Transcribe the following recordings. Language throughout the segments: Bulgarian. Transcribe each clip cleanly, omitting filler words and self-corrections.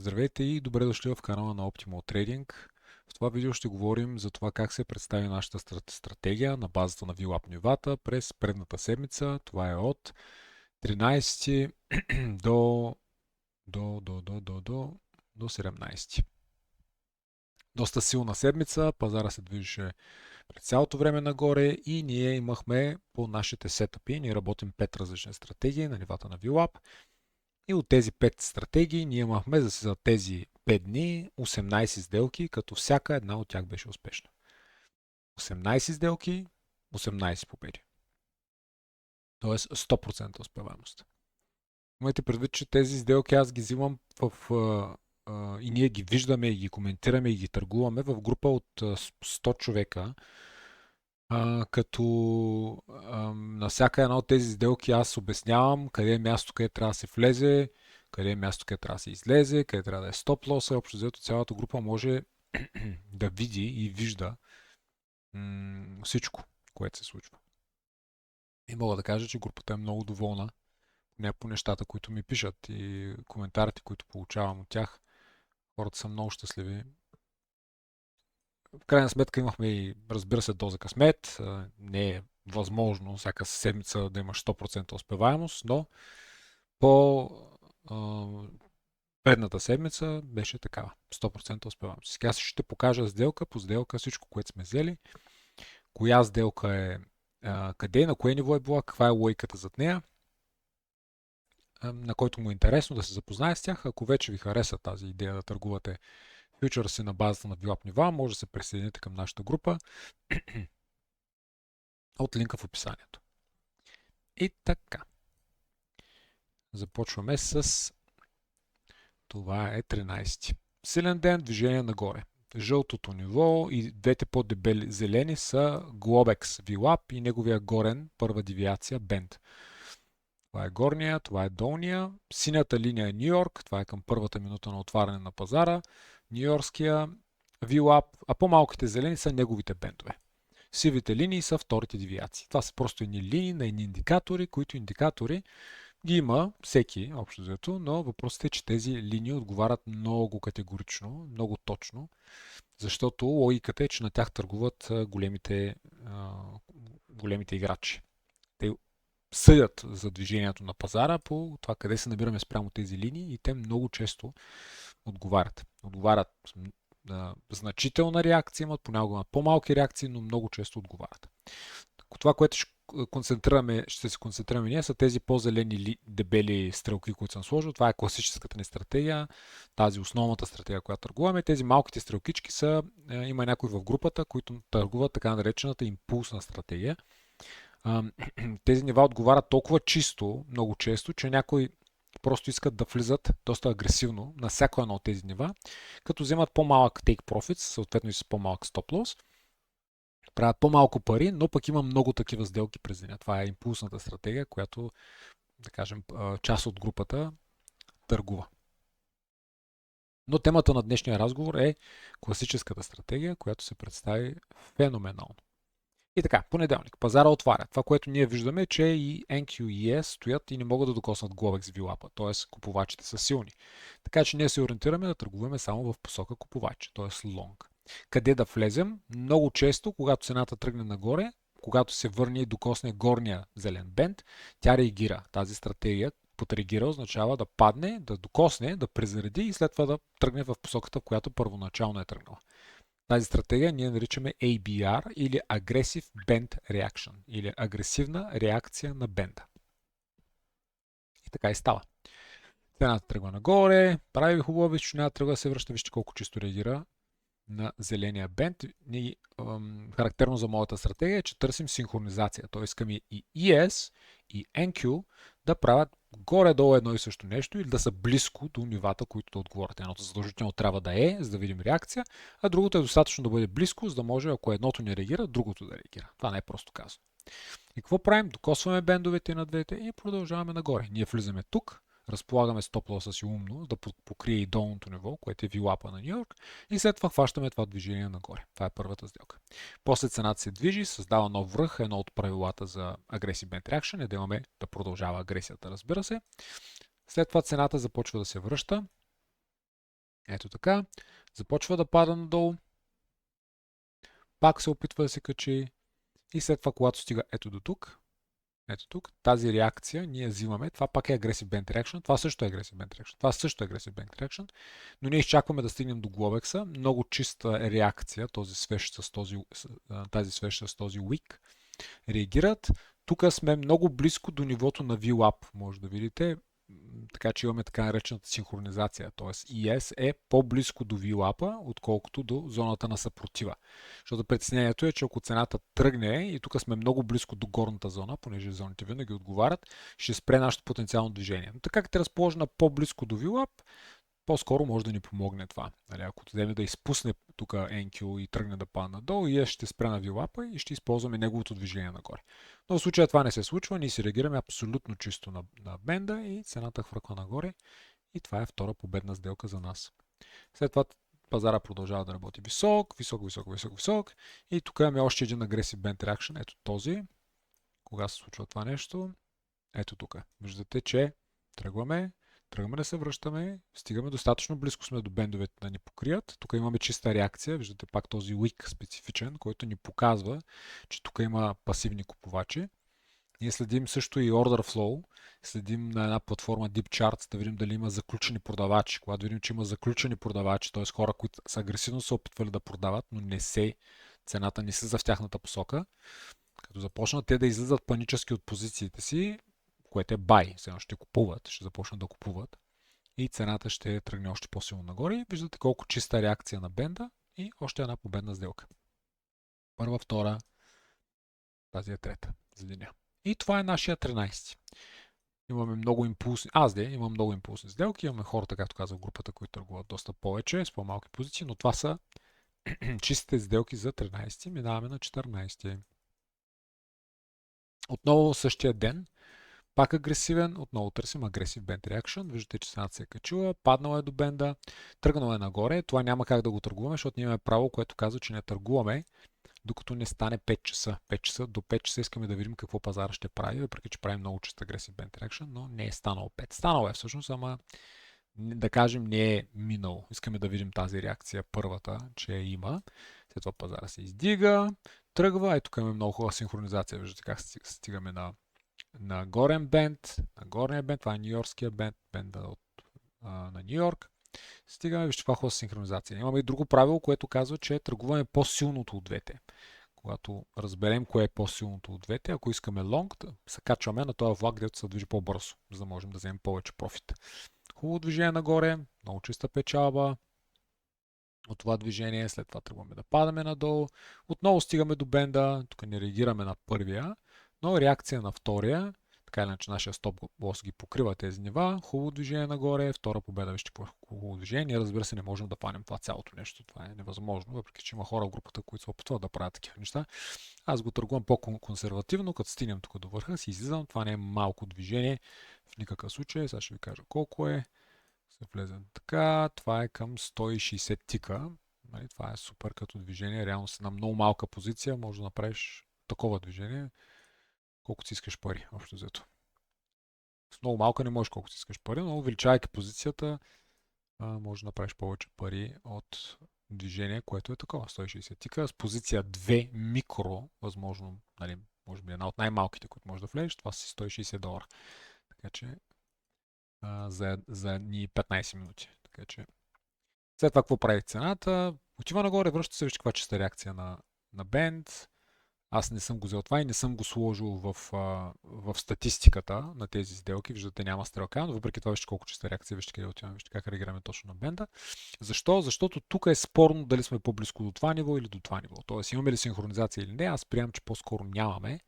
Здравейте и добре дошли в канала на Optimal Trading. В това видео ще говорим за това как се представи нашата стратегия на базата на VWAP нивата през предната седмица. Това е от 13 до, до 17. Доста силна седмица, пазара се движеше през цялото време нагоре и ние имахме по нашите сетъпи, ние работим 5 различни стратегии на нивата на VWAP. И от тези 5 стратегии ние имахме за тези 5 дни 18 сделки, като всяка една от тях беше успешна. 18 сделки, 18 победи. Тоест 100% успеваемост. Имайте предвид, че тези сделки аз ги взимам и ние ги виждаме, и ги коментираме, и ги търгуваме в група от 100 човека, като на всяка една от тези сделки аз обяснявам къде е място, къде трябва да се влезе, къде е място, къде трябва да се излезе, къде трябва да е стоп лоса. Общо взето цялата група може да види и вижда всичко, което се случва. И мога да кажа, че групата е много доволна по нещата, които ми пишат и коментарите, които получавам от тях. Хората са много щастливи. В крайна сметка имахме и, разбира се, доза късмет. Не е възможно всяка седмица да имаш 100% успеваемост, но по предната седмица беше такава. 100% успеваемост. Сега ще покажа сделка по сделка всичко, което сме взели. Коя сделка е къде, на кое ниво е била, каква е логиката зад нея, на който му е интересно да се запознае с тях. Ако вече ви хареса тази идея да търгувате фьючерси на базата на VWAP нива, може да се присъедините към нашата група от линка в описанието. И така. Започваме с това е 13. Силен ден, движение нагоре. Жълтото ниво и двете по-дебели зелени са Globex VWAP и неговия горен първа девиация Bend. Това е горния, това е долния. Синята линия е Нью Йорк, това е към първата минута на отваряне на пазара. Нью-Йоркския VWAP, а по-малките зелени са неговите бендове. Сивите линии са вторите девиации. Това са просто едни линии на едни индикатори, които индикатори ги има всеки, общо взето, но въпросът е, че тези линии отговарят много категорично, много точно, защото логиката е, че на тях търгуват големите играчи. Те съдят за движението на пазара по това къде се набираме спрямо тези линии и те много често отговарят. Отговарят значителна реакция, имат понякога на по-малки реакции, но много често отговарят. Това, което ще се концентрираме ние, са тези по-зелени дебели стрелки, които съм сложил. Това е класическата ни стратегия, тази основната стратегия, която търгуваме. Тези малките стрелкички са, има някои в групата, които търгуват така наречената импулсна стратегия. Тези нива отговарят толкова чисто, много често, че някои просто искат да влизат доста агресивно на всяко едно от тези нива, като вземат по-малък take profits, съответно и с по-малък stop loss, правят по-малко пари, но пък има много такива сделки през деня. Това е импулсната стратегия, която, да кажем, част от групата търгува. Но темата на днешния разговор е класическата стратегия, която се представи феноменално. И така, понеделник, пазара отваря. Това, което ние виждаме, е, че и NQES стоят и не могат да докоснат Globex VWAP, т.е. купувачите са силни. Така че ние се ориентираме да търгуваме само в посока купувачи, т.е. long. Къде да влезем? Много често, когато цената тръгне нагоре, когато се върне и докосне горния зелен бенд, тя реагира. Тази стратегия под реагира означава да падне, да докосне, да презареди и след това да тръгне в посоката, в която първоначално е тръгнала. Тази стратегия ние наричаме ABR или Aggressive Bend Reaction или агресивна реакция на бенда. И така и става. Цената тръгва нагоре, прави хубава височина, тръгва да се връща, вижте колко чисто реагира на зеления бенд. Характерно за моята стратегия е, че търсим синхронизация. Т.е. искам и ES и NQ да правят горе-долу едно и също нещо или да са близко до нивата, които да отговорят. Едното задължително трябва да е, за да видим реакция, а другото е достатъчно да бъде близко, за да може, ако едното не реагира, другото да реагира. Това не е просто казано. И какво правим? Докосваме бендовете на двете и продължаваме нагоре. Ние влизаме тук, разполагаме стоп-лоса си умно, да покрие и долното ниво, което е VWAP-а на Нью Йорк, и след това хващаме това движение нагоре. Това е първата сделка. После цената се движи, създава нов връх. Едно от правилата за Aggressive Bend Reaction е да имаме да продължава агресията, разбира се. След това цената започва да се връща Ето така. Започва да пада надолу. Пак се опитва да се качи. И след това, когато стига ето тук, тази реакция ние взимаме. Това пак е Aggressive Band Reaction. Това също е Aggressive Band Reaction. Това също е Aggressive Band Reaction. Но ние изчакваме да стигнем до Globex. Много чиста реакция. Тази свещ с този Weak реагират. Тук сме много близко до нивото на VWAP, може да видите. Така че имаме така наречената синхронизация. Т.е. ES е по-близко до VWAP, отколкото до зоната на съпротива. Защото притеснението е, че ако цената тръгне и тук сме много близко до горната зона, понеже зоните винаги отговарят, ще спре нашето потенциално движение. Но така като е разположена по-близко до VWAP, по-скоро може да ни помогне това. Нали, ако вземе да изпусне тук NQ и тръгне да падне надолу, и ще спре на VWAP и ще използваме неговото движение нагоре. Но в случая това не се случва, ние си реагираме абсолютно чисто на бенда и цената хвърква нагоре и това е втора победна сделка за нас. След това пазара продължава да работи висок и тук имаме още един Aggressive Band Reaction, ето този. Кога се случва това нещо? Ето тук. Виждате, че тръгваме да се връщаме, стигаме достатъчно близко сме до бендовете да ни покрият. Тук имаме чиста реакция, виждате пак този weak специфичен, който ни показва, че тук има пасивни купувачи. Ние следим също и Order Flow, следим на една платформа Deep Charts да видим дали има заключени продавачи. Когато видим, че има заключени продавачи, т.е. хора, които са агресивно се опитвали да продават, но цената не се в тяхната посока, като започнат те да излизат панически от позициите си, което е buy, сега ще купуват, ще започнат да купуват и цената ще тръгне още по-силно нагоре. Виждате колко чиста реакция на бенда и още една победна сделка. Първа, втора, тази е трета за деня. И това е нашия 13. Имаме много импулсни, имам много импулсни сделки, имаме хората, както казах, групата, които търгуват доста повече, с по-малки позиции, но това са чистите сделки за 13. Минаваме на 14. Отново същия ден, пак агресивен, отново търсим Aggressive Band Reaction. Виждате, че цената се е качила, паднала е до бенда, тръгнала е нагоре. Това няма как да го търгуваме, защото ние имаме право, което казва, че не търгуваме, докато не стане 5 часа. 5 часа. До 5 часа искаме да видим какво пазара ще прави, въпреки че прави много чист Aggressive Band Reaction, но не е станало 5. Станало е всъщност, ама да кажем не е минало. Искаме да видим тази реакция, първата, че има. След това пазара се издига, тръгва. Ето тук имаме много хубава синхронизация. Виждате как стигаме на горен бенд, на горния бенд, това е нью-йоркския бенд, бенда на Нью Йорк. Стигаме, вижте каква хубава синхронизация. Имаме и друго правило, което казва, че търгуваме по-силното от двете. Когато разберем кое е по-силното от двете, ако искаме лонг, да се качваме на този влак, където се движи по-бързо, за да можем да вземем повече профит. Хубаво движение нагоре, много чиста печалба от това движение, след това тръгваме да падаме надолу. Отново стигаме до бенда, тук не реагираме на първия, но реакция на втория, така или иначе нашия стоп лос ги покрива тези нива, хубаво движение нагоре, втора победа, вижте хубаво движение. Ние, разбира се, не можем да панем това цялото нещо, това е невъзможно, въпреки че има хора в групата, които се опитват да правят такива неща. Аз го търгувам по-консервативно, като стигнем тук до върха, си излизам, това не е малко движение в никакъв случай, сега ще ви кажа колко е. Се влезем така, това е към 160 тика. Нали, това е супер като движение. Реално си на много малка позиция може да направиш такова движение, колкото си искаш пари, общо взето. С много малка не можеш колкото си искаш пари, но увеличавайки позицията, може да направиш повече пари от движение, което е такова. 160 тика с позиция 2 микро, възможно, нали, може би една от най-малките, които може да влезеш, това си $160. Така че за ни 15 минути. Така че след това какво прави цената? Отива нагоре, връща се, вижте каква чиста реакция на бенд. Аз не съм го взел това и не съм го сложил в статистиката на тези сделки. Виждате, няма стрелка, но въпреки това вижте колко чиста реакция, вижте къде отиваме, вижте как реагираме точно на бенда. Защо? Защото тук е спорно дали сме по-близко до това ниво или до това ниво. Тоест имаме ли синхронизация или не, аз приемам, че по-скоро нямаме,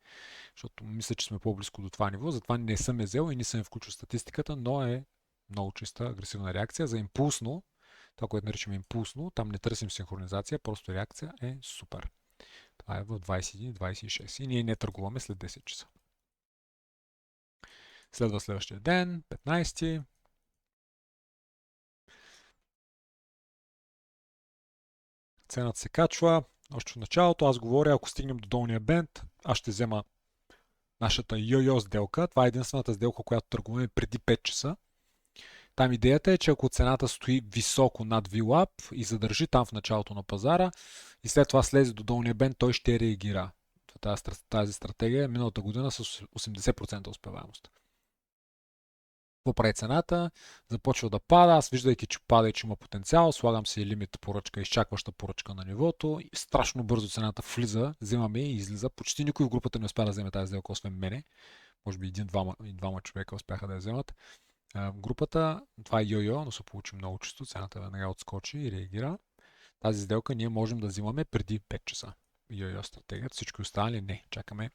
защото мисля, че сме по-близко до това ниво, затова не съм е взел и не съм включил статистиката, но е много чиста агресивна реакция. За импулсно, това, което наричаме импулсно, там не търсим синхронизация, просто реакция е супер. Това е в 21.26 и ние не търгуваме след 10 часа. Следва следващия ден, 15. Цената се качва. Още в началото аз говоря, ако стигнем до долния бенд, аз ще взема нашата йо-йо сделка. Това е единствената сделка, която търгуваме преди 5 часа. Там идеята е, че ако цената стои високо над VWAP и задържи там в началото на пазара и след това слезе до долния бенд, той ще реагира. Тази стратегия е миналата година с 80% успеваемост. Какво прави цената? Започва да пада. Аз виждайки, че пада и че има потенциал, слагам си лимит поръчка, изчакваща поръчка на нивото. И страшно бързо цената влиза, взимаме и излиза. Почти никой в групата не успя да вземе тази сделка, освен мене. Може би двама човека успяха да я вземат. В групата това е йо-йо, но се получи много често. Цената веднага отскочи и реагира. Тази сделка ние можем да взимаме преди 5 часа. Йо-йо стратегията. Всички останали не. Чакаме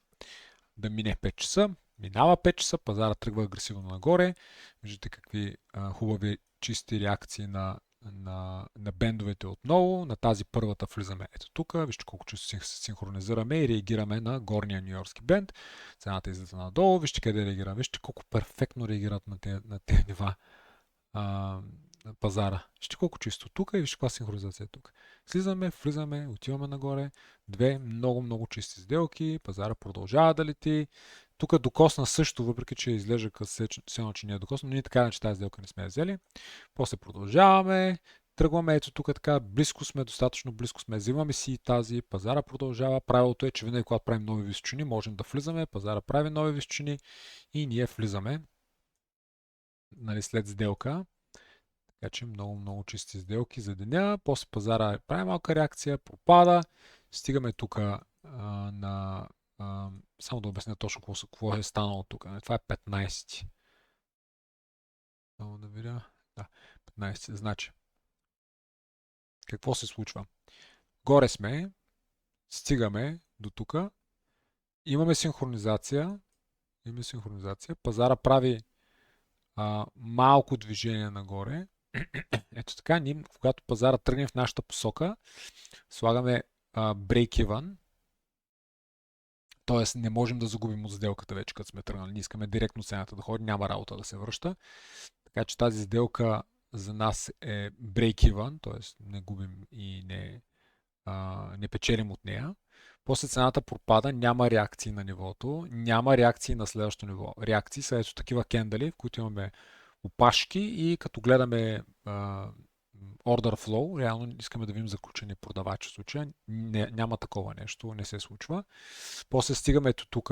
да мине 5 часа. Минава 5 часа, пазара тръгва агресивно нагоре. Виждате какви хубави чисти реакции на бендовете отново. На тази първата влизаме ето тук. Вижте колко често се синхронизираме и реагираме на горния нюйоркски бенд. Цената излиза надолу. Вижте къде реагира. Вижте колко перфектно реагират на тези нива на пазара. Вижте колко чисто тук и вижте каква синхронизация е тук. Слизаме, влизаме, отиваме нагоре. Две много чисти сделки. Пазара продължава да лети. Тук докосна също, въпреки че изглежда все едно, че не е докосна, но ние така че тази сделка не сме я взели. После продължаваме, тръгваме ето тук така, достатъчно близко сме, взимаме си тази, пазара продължава. Правилото е, че винаги когато правим нови височини, можем да влизаме, пазара прави нови височини и ние влизаме, нали, след сделка. Така че много чисти сделки за деня. После пазара прави малка реакция, пропада. Стигаме тук на... само да обясня точно какво е станало тук. Това е 15. Само да видя. Да, 15. Значи, какво се случва? Горе сме, стигаме до тук. Имаме синхронизация. Пазара прави малко движение нагоре. Ето така, ние, когато пазара тръгне в нашата посока, слагаме break-even, т.е. не можем да загубим от сделката вече, като сме тръгнали. Ние искаме директно цената да ходи, няма работа да се връща. Така че тази сделка за нас е break-even, т.е. не губим и не печелим от нея. После цената пропада, няма реакции на нивото, няма реакции на следващото ниво. Реакции са ето такива кендали, в които имаме опашки и като гледаме order flow, реално искаме да видим заключение продавач в случая. Няма такова нещо, не се случва. После стигаме ето тук.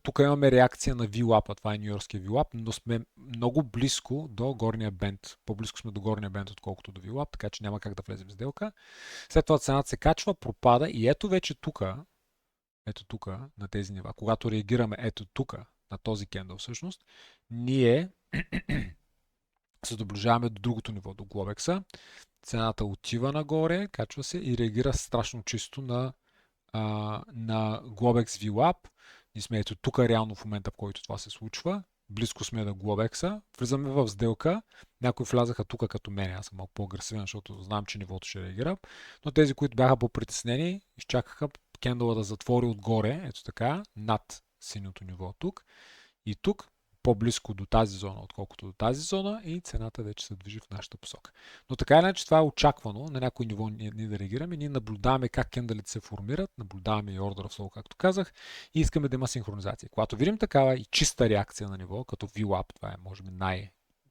Тук имаме реакция на VWAP, това е нюйоркския VWAP, но сме много близко до горния бенд. По-близко сме до горния бенд, отколкото до VWAP, така че няма как да влезем в сделка. След това цената се качва, пропада и ето вече тук, на тези нива, когато реагираме ето тук, на този кендъл всъщност, ние се доближаваме до другото ниво, до Globex. Цената отива нагоре, качва се и реагира страшно чисто на Globex VWAP. Ние сме ето тук реално в момента, в който това се случва. Близко сме до Globex. Влизаме в сделка. Някои влязаха тук като мен. Аз съм малко по-агресивен, защото знам, че нивото ще реагира. Но тези, които бяха по-притеснени, изчакаха кендъла да затвори отгоре, ето така, над синьото ниво тук. И тук по-близко до тази зона, отколкото до тази зона и цената вече се движи в нашата посока. Но така иначе това е очаквано на някой ниво ние да реагираме. Ние наблюдаваме как кендалите се формират, наблюдаваме и order flow, както казах, и искаме да има синхронизация. Когато видим такава и чиста реакция на ниво, като VWAP, това е може би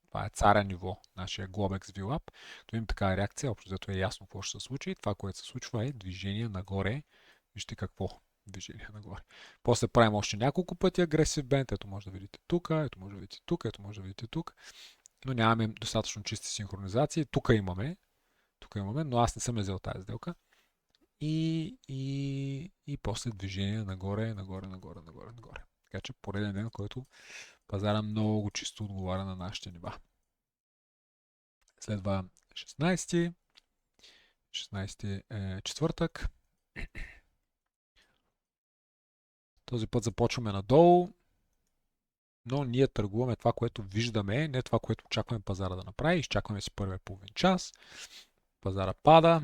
това е царя ниво, нашия Globex VWAP, като видим такава реакция, общо взето е ясно какво ще се случи. Това, което се случва е движение нагоре. Вижте какво движение нагоре. После правим още няколко пъти агресив бенд. Ето може да видите тук, ето може да видите тук, ето може да видите тук. Но нямаме достатъчно чисти синхронизации. Тук имаме, но аз не съм взел тази сделка. И после движение нагоре. Така че пореден ден, който пазара много чисто отговаря на нашите нива. Следва 16. 16 е четвъртък. Този път започваме надолу, но ние търгуваме това, което виждаме, не това, което очакваме пазара да направи. Изчакваме си първия половин час. Пазара пада,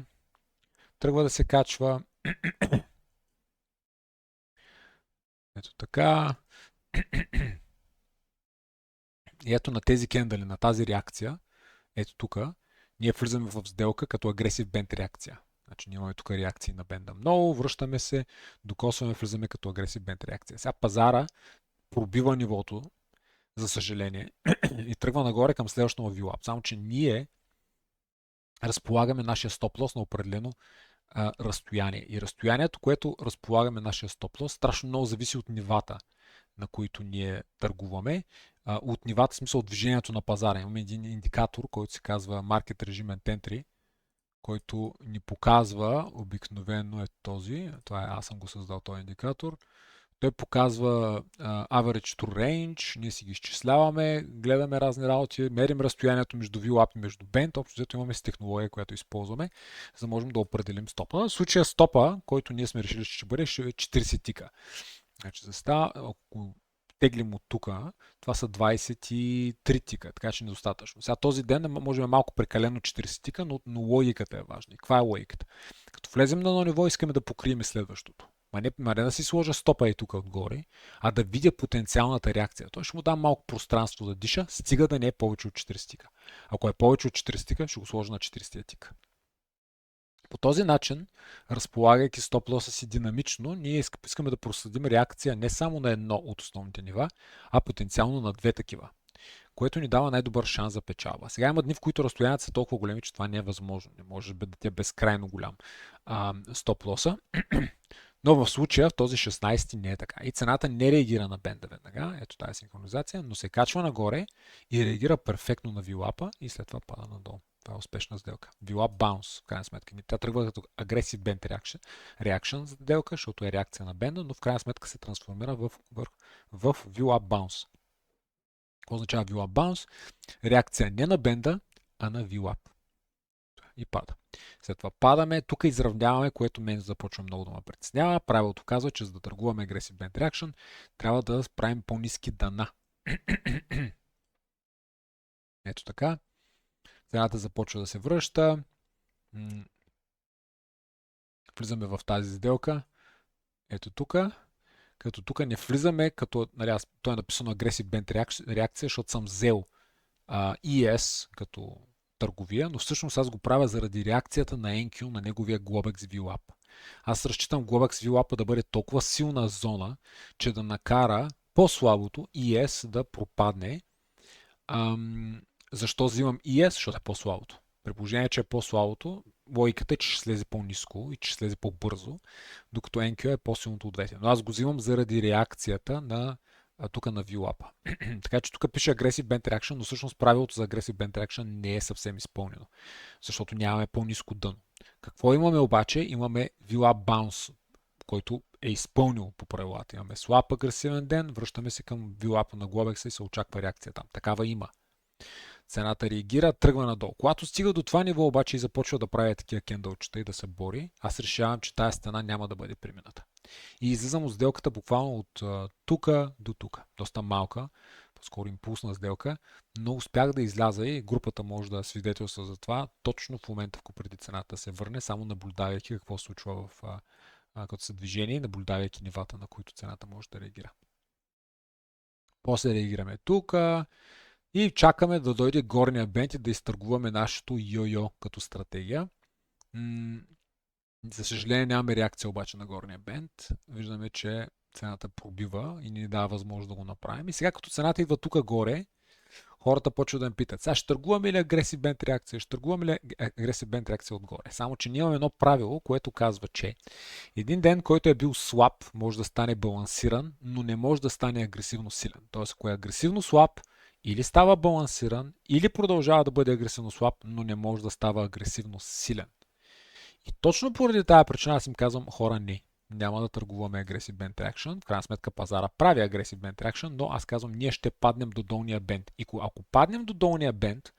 тръгва да се качва. Ето така. И ето на тези кендали, на тази реакция, ето тук, ние влизаме в сделка като агресив бенд реакция. Значи ние имаме тук реакции на бенда много, връщаме се, докосваме, влизаме като агресив бенд реакция. Сега пазара пробива нивото, за съжаление, и тръгва нагоре към следващото VWAP. Само, че ние разполагаме нашия стоп-лос на определено разстояние. И разстоянието, което разполагаме нашия стоп-лос, страшно много зависи от нивата, на които ние търгуваме. От нивата, в смисъл от движението на пазара. Имаме един индикатор, който се казва Market Regiment Entry, който ни показва, обикновено е този, това е, аз съм го създал този индикатор, той показва average to range, ние си ги изчисляваме, гледаме разни работи, мерим разстоянието между VWAP и между Band, общо взето имаме с технология, която използваме, за да можем да определим стопа. В случая стопа, който ние сме решили, че ще бъде, ще е 40 тика. Значи за става, ако теглим от тук, това са 23 тика, така че недостатъчно. Сега този ден може би е малко прекалено 40 тика, но логиката е важна. И каква е логиката? Като влезем на едно ниво, искаме да покрием следващото. Ма не да си сложа стопа и тук отгоре, а да видя потенциалната реакция. Той ще му дам малко пространство да диша, стига да не е повече от 40 тика. Ако е повече от 40 тика, ще го сложа на 40 тика. По този начин, разполагайки стоп-лоса си динамично, ние искаме да проследим реакция не само на едно от основните нива, а потенциално на две такива, което ни дава най-добър шанс за печалба. Сега има дни, в които разстоянията са толкова големи, че това не е възможно. Не може да ти е безкрайно голям стоп-лоса. Но в случая в този 16 не е така. И цената не реагира на бенда веднага, ето тази синхронизация, но се качва нагоре и реагира перфектно на VWAP-а и след това пада надолу. Това е успешна сделка. VWAP bounce, в крайна сметка. Тя тръгва като aggressive band reaction сделка, защото е реакция на бенда, но в крайна сметка се трансформира в VWAP bounce. Какво означава VWAP bounce? Реакция не на бенда, а на VWAP. И пада. След това падаме, тук изравняваме, което мен започва много да ме притеснява. Правилото казва, че за да търгуваме Aggressive Band Reaction, трябва да правим по-ниски дъна. Ето така. Цената започва да се връща. Влизаме в тази сделка. Ето тук. Като тук не влизаме, като той е написано Aggressive Band реакция, защото съм взел ES като търговия, но всъщност аз го правя заради реакцията на NQ на неговия Globex VWAP. Аз разчитам Globex VWAP да бъде толкова силна зона, че да накара по-слабото ES да пропадне. Защо взимам ES? Защото е по-слабото. При положение, че е по-слабото, логиката е, че ще слезе по-ниско и че ще слезе по-бързо, докато NQ е по-силното от двете. Но аз го взимам заради реакцията на тук на VWAP. Така че тук пише Aggressive Band Reaction, но всъщност правилото за Aggressive Band Reaction не е съвсем изпълнено, защото нямаме по-ниско дъно. Какво имаме обаче? Имаме VWAP Bounce, който е изпълнил по правилата. Имаме слаб агресивен ден, връщаме се към VWAP на Globex и се очаква реакция там. Такава има. Цената реагира, тръгва надолу. Когато стига до това ниво обаче и започва да прави такива кендълчета и да се бори, аз решавам, че тази стена няма да бъде премината. И излизам от сделката буквално от тук до тук. Доста малка, по-скоро импулсна сделка, но успях да изляза и групата може да свидетелства за това точно в момента, в преди цената се върне, само наблюдавайки какво се случва като се движение, наблюдавайки нивата, на които цената може да реагира. После реагираме тук и чакаме да дойде горния бенд и да изтъргуваме нашето йо-йо като стратегия. За съжаление нямаме реакция обаче на горния бенд. Виждаме, че цената пробива и ни дава възможност да го направим. И сега като цената идва тук горе, хората почват да ме питат, сега ще търгуваме ли Aggressive Band реакция? Ще търгуваме ли Aggressive Band реакция отгоре? Само, че ние имаме едно правило, което казва, че един ден, който е бил слаб, може да стане балансиран, но не може да стане агресивно силен. Тоест, ако е агресивно слаб, или става балансиран, или продължава да бъде агресивно слаб, но не може да става агресивно силен. И точно поради тази причина аз им казвам, хора, няма да търгуваме Aggressive Band Reaction. В крайна сметка пазара прави Aggressive Band Reaction, но аз казвам, ние ще паднем до долния бенд. И ако паднем до долния бенд,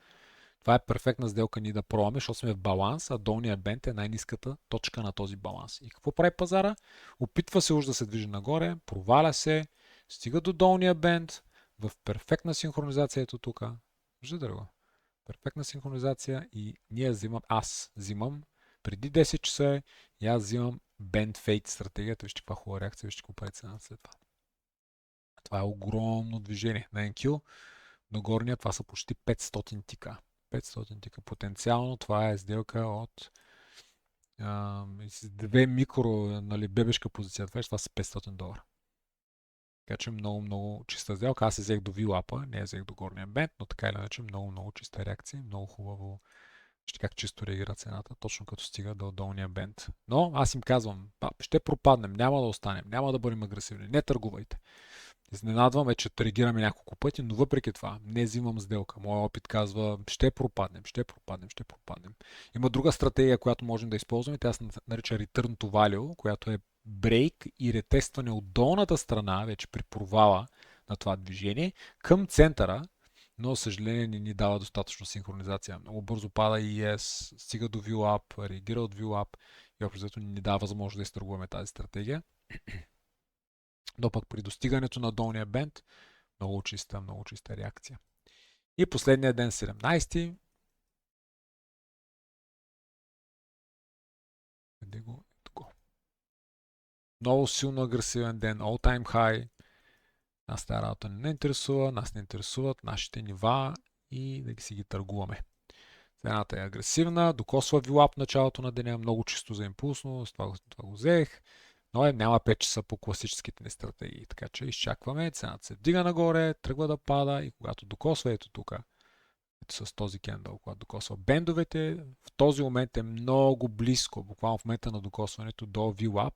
това е перфектна сделка ни да пробваме, защото сме в баланс, а долния бенд е най-ниската точка на този баланс. И какво прави пазара? Опитва се уж да се движи нагоре, проваля се, стига до долния бенд, в перфектна синхронизация ето тук. Виждате ли го? Перфектна синхронизация и аз взимам преди 10 часа и аз взимам Band Fade стратегията. Вижте каква хубава реакция, вижте какво прави цената след това. Това е огромно движение на NQ. До горния това са почти 500 тика. 500 тика. Потенциално това е сделка от две микро, бебешка позиция. Това са $500. Така че много чиста сделка. Аз се взех до VWAP-а, не я взех до горния бенд, но така или иначе много чиста реакция. Много хубаво. Ще как чисто реагира цената, точно като стига до долния бенд. Но аз им казвам, ще пропаднем, няма да останем, няма да бъдем агресивни, не търгувайте. Изненадваме, че реагираме няколко пъти, но въпреки това не взимам сделка. Моят опит казва, ще пропаднем, ще пропаднем, ще пропаднем. Има друга стратегия, която можем да използваме, тя се нарича Return to Value, която е брейк и ретестване от долната страна, вече при провала на това движение, към центъра, но за съжаление не ни дава достатъчно синхронизация. Много бързо пада ES, стига до VWAP, реагира от VWAP и общо не ни дава възможност да изтъргуваме тази стратегия. Но пък при достигането на долния бенд, много чиста реакция. И последния ден, 17-ти. Къде го? Тук. Много силно агресивен ден, all time high. Нас тази работа не интересува, нас не интересуват нашите нива и да си ги търгуваме. Цената е агресивна, докосва VWAP началото на деня, много чисто за импулсно, това го взех. Но няма 5 часа по класическите ни стратегии. Така че изчакваме, цената се вдига нагоре, тръгва да пада и когато докосва ето тук, ето с този кендъл, когато докосва бендовете, в този момент е много близко, буквално в момента на докосването до VWAP.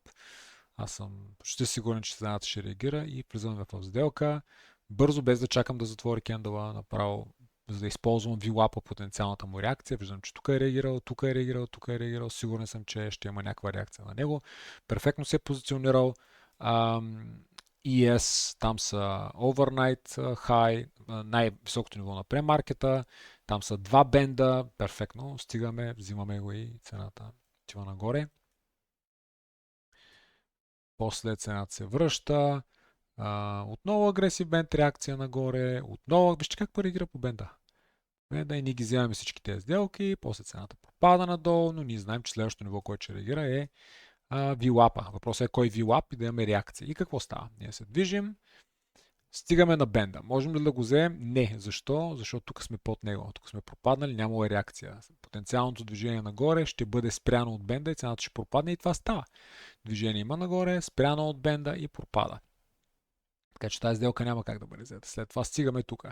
Аз съм почти сигурен, че цената ще реагира и влизаме в сделка. Бързо, без да чакам да затвори кендъла, направо за да използвам VWAP-а потенциалната му реакция. Виждам, че тук е реагирал, тук е реагирал, тук е реагирал. Сигурен съм, че ще има някаква реакция на него. Перфектно се е позиционирал. ES, там са Overnight High, най-високото ниво на премаркета. Там са два бенда. Перфектно. Стигаме, взимаме го и цената отива нагоре. После цената се връща. Отново агресив бенд, реакция нагоре. Отново, вижте как реагира по бенда. Да и ние ги вземаме всички тези сделки, после цената попада надолу, но ние знаем, че следващото ниво, което ще реагира е VWAP-а. Въпросът е кой VWAP и да имаме реакция. И какво става? Ние се движим, стигаме на бенда. Можем ли да го вземем? Не. Защо? Защото тук сме под него. Тук сме пропаднали, нямало реакция. Потенциалното движение нагоре ще бъде спряно от бенда и цената ще пропадне и това става. Движение има нагоре, спряно от бенда и пропада. Така че тази сделка няма как да бъде взета. След това стигаме тук.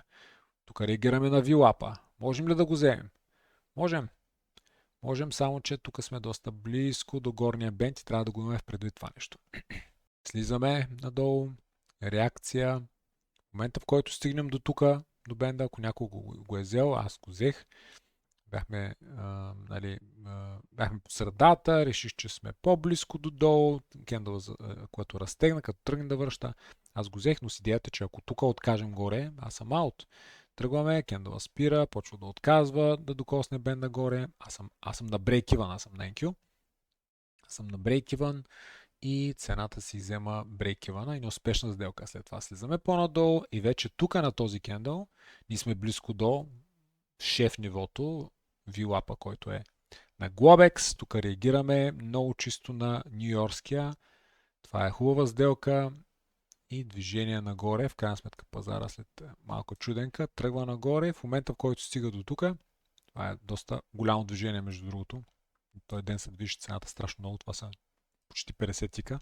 Тук реагираме на VWAP-а. Можем ли да го вземем? Можем. Можем, само че тук сме доста близко до горния бенд и трябва да го имаме в предвид това нещо. Слизаме надолу. Реакция. В момента, в който стигнем до тук, до бенда, ако някой го е взел, аз го взех. Бяхме по средата, реших, че сме по-близко до долу, кендъл, което разтегна, като тръгне да връща. Аз го взех, но с идеята, че ако тук откажем горе, аз съм аут. Тръгваме, кендъла спира, почва да отказва, да докосне бен нагоре. Аз съм на брейк-ивън, аз съм на NQ. Аз съм на брейк-ивън и цената си взема брейк-ивъна и неуспешна сделка. След това слизаме по-надолу и вече тук на този кендъл ние сме близко до шеф нивото, VWAP-а, който е на Globex. Тук реагираме много чисто на Нью-Йоркския. Това е хубава сделка и движение нагоре. В крайна сметка пазара след малко чуденка тръгва нагоре. В момента, в който стига до тук, това е доста голямо движение между другото. Той ден се движи цената страшно много. Това са почти 50 тика.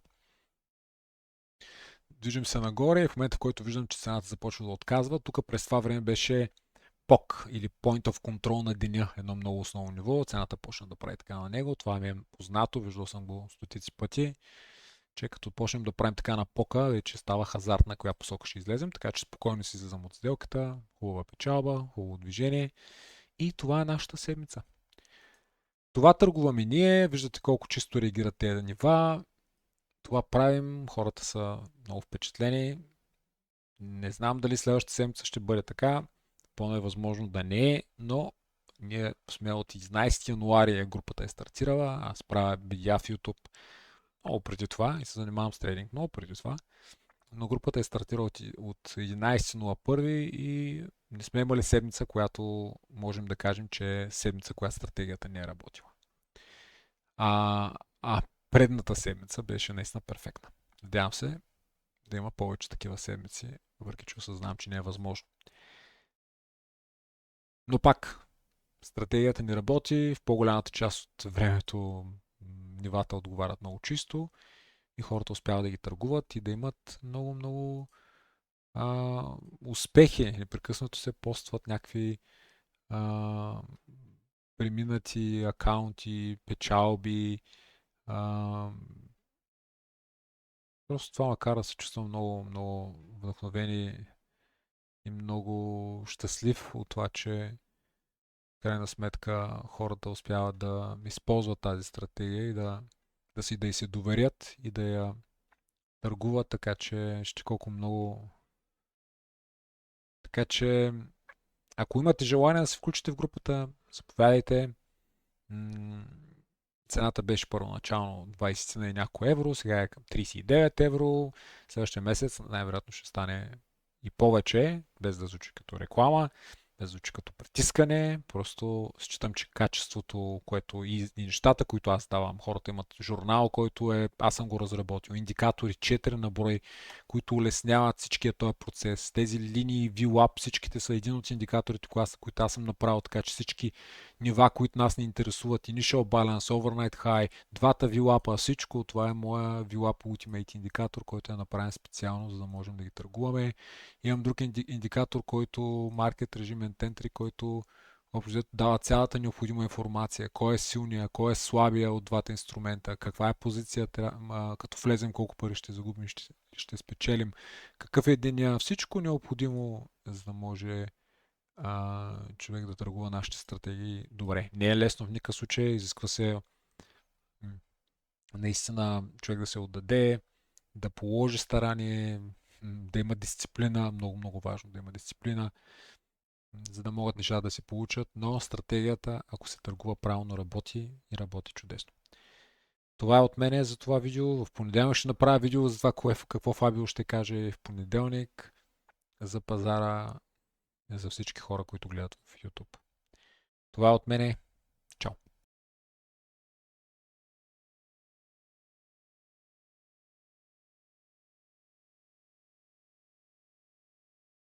Движим се нагоре и в момента, в който виждам, че цената започва да отказва, тук през това време беше POC или Point of Control на деня, едно много основно ниво. Цената почна да прави така на него. Това ми е познато, виждал съм го стотици пъти, че като почнем да правим така на пока, вече става хазарт на коя посока ще излезем, така че спокойно си излезам от сделката, хубава печалба, хубаво движение и това е нашата седмица. Това търгуваме ние, виждате колко чисто реагират тези нива, това правим, хората са много впечатлени, не знам дали следващата седмица ще бъде така, пълно е възможно да не е, но ние сме от 11 януари групата е стартирала, аз правя видеа в YouTube много преди това и се занимавам с трейдинг много преди това, но групата е стартирала от 11.01 и не сме имали седмица, която можем да кажем, че е седмица, която стратегията не е работила. А предната седмица беше наистина перфектна. Надявам се да има повече такива седмици, въпреки че осъзнавам, че не е възможно. Но пак, стратегията ни работи, в по-голямата част от времето нивата отговарят много чисто и хората успяват да ги търгуват и да имат много успехи. Непрекъснато се постват някакви а, преминати акаунти, печалби. А, просто това ме кара да се чувствам много, много вдъхновен и много щастлив от това, че в крайна сметка хората успяват да използват тази стратегия и да й се доверят и да я търгуват, така че ще колко много. Така че, ако имате желание да се включите в групата, заповядайте. Цената беше първоначално 20 на няколко евро, сега е към 39 евро. Следващия месец най-вероятно ще стане и повече, без да звучи като реклама, без да звучи като притискане. Просто считам, че качеството, което и нещата, които аз давам, хората имат журнал, който аз съм го разработил, индикатори 4 на брой, които улесняват всичкия този процес. Тези линии VWAP, всичките са един от индикаторите, които аз съм направил, така че всички нива, които нас не интересуват, Initial Balance, Overnight High, двата VWAP, всичко това е моя VWAP Ultimate индикатор, който е направен специално, за да можем да ги търгуваме. Имам друг индикатор, който Market Regime Entry, който общо дава цялата необходима информация. Кой е силния, кой е слабия от двата инструмента, каква е позицията, като влезем колко пари ще загубим, ще спечелим, какъв е деня, всичко необходимо, за да може човек да търгува нашите стратегии добре. Не е лесно в никакъв случай, изисква се наистина човек да се отдаде, да положи старание, да има дисциплина, много, много важно да има дисциплина, за да могат нещата да се получат, но стратегията, ако се търгува правилно, работи и работи чудесно. Това е от мене за това видео. В понеделник ще направя видео за това какво Фабио ще каже в понеделник за пазара, за всички хора, които гледат в YouTube. Това е от мене.